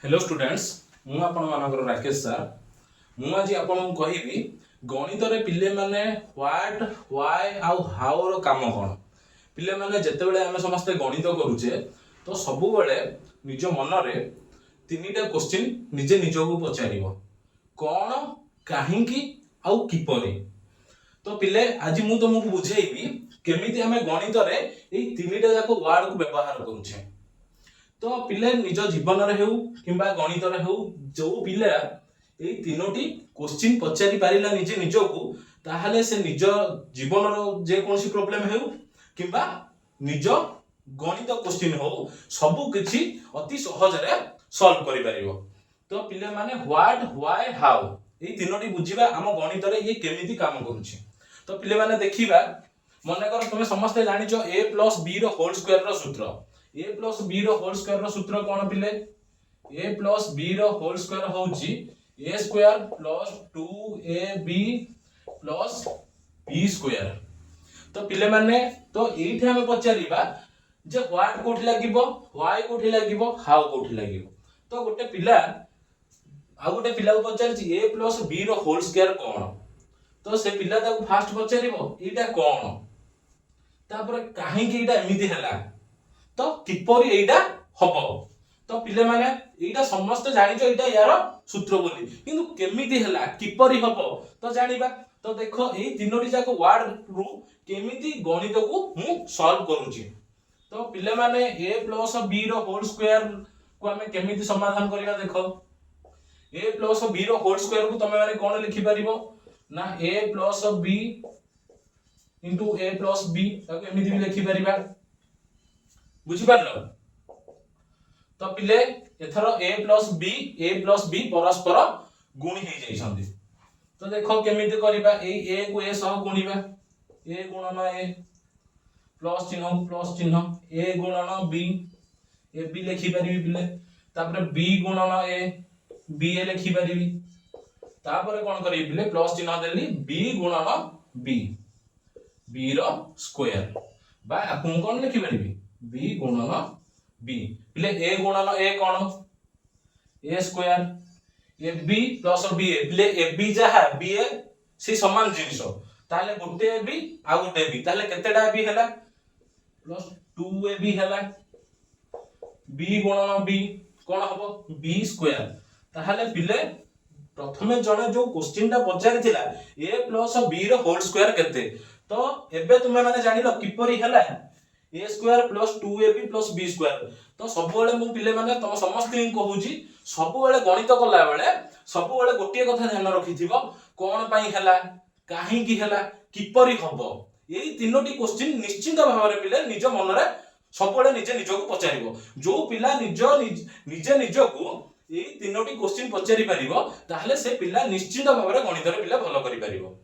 Hello students मु आपण मानकर राकेश सर मु आज आपन कहबी गणित रे पिले माने व्हाट व्हाई आउ हाउ रो काम कोन पिले माने जते बेले हम समस्त गणित करूचे तो सब बेले निज मन रे तीनटा क्वेश्चन निजे निजको पचारिबो कोन काहेकि आउ किपरि। तो पिले आज मु तुमको बुझेइबी केमिति हमें गणित रे एई तीनटा जाको वर्ड को व्यवहार करूचे। तो पिले निज जीवन रे हेउ किंबा गणित रे हेउ जो पिला एई तीनोटी क्वेश्चन पचारि पारिला निजे निजको ताहाले से निज जीवन रो जे कोनसी प्रॉब्लम हेउ किंबा निज गणित क्वेश्चन हो सब किछि अति सहज रे सॉल्व करि परिबो। तो पिले माने व्हाट व्हाई हाउ एई तीनोटी बुझिबा हम गणित रे ये केमिति काम करूछि। तो पिले माने देखिबा मने कर तुमे समस्त जानिचो a + b रो होल स्क्वायर रो सूत्र a + b रो होल स्क्वायर रो सूत्र कोन पिले a + b रो होल स्क्वायर होउची a square + 2ab + b square. तो पिले माने तो एठी हम पचारिबा जे व्हाट कोठी लागिबो व्हाई कोठी लागिबो हाउ कोठी लागिबो। तो गोटे पिला आ गोटे पिला को पचारची a + b रो होल स्क्वायर कोन तो से पिला ताको फास्ट पचारिबो एटा कोन तापर काहे कि एटा एमिति हला तो किपरि एटा हबो। तो पिले माने एटा समस्त जानिचो एटा यार सूत्र बोली किंतु केमिति हला किपरि हबो तो जानिबा। तो देखो एई तीनोटी जाको वर्ड रु केमिति गणित को मु सॉल्व करूची। तो पिले माने a + b रो होल स्क्वायर को हमें केमिति समाधान करिवा देखो a + b रो होल स्क्वायर को तमे माने कोन लिखि परिबो ना a + b into a + b ताको एमिति भी लिखि परिबा बुझि पारलो। तो पिले एथरो a + b परस्पर गुणी हे जाइछंती। तो देखो केमिति करिबा ए को a सह गुणीबा a गुणन a प्लस चिन्ह a गुणन b ए b लिखि परिबी पिले तापर b गुणन a b ए लिखि परिबी तापर कोन करिबी पिले प्लस चिन्ह देली b गुणन b b रो स्क्वायर बा आपन कोन लिखि परिबी b गुणन b पिले a गुणन a cone a square A b plus b ए पिले ए b जहा b ए से समान जिनिस ताले गोटे b आ गोटे b ताले केतेडा b हैला प्लस 2ab हैला b गुणन b कोन हबो b स्क्वायर। ताले पिले प्रथमे जणे जो क्वेश्चन ता पचारि थिला a + b रो होल स्क्वायर केते तो एबे तुमे माने जानिलो किपरि हैला a square + 2ab + b square. तो सब बेले मु पिले माने तम समस्त ही कहूची सब बेले गणित कला बेले सब बेले गोटिए कथा ध्यान रखिथिबो कोन पई हैला काहे कि हैला किपरि हबो एई तीनोटी क्वेश्चन निश्चित भाव रे पिले निज मन रे सब बेले निजे निजको पचारिबो। जो पिला निजे निजको एई तीनोटी क्वेश्चन पचारि परिबो ताहले से पिला निश्चित भाव रे गणित रे पिला भलो करि परिबो।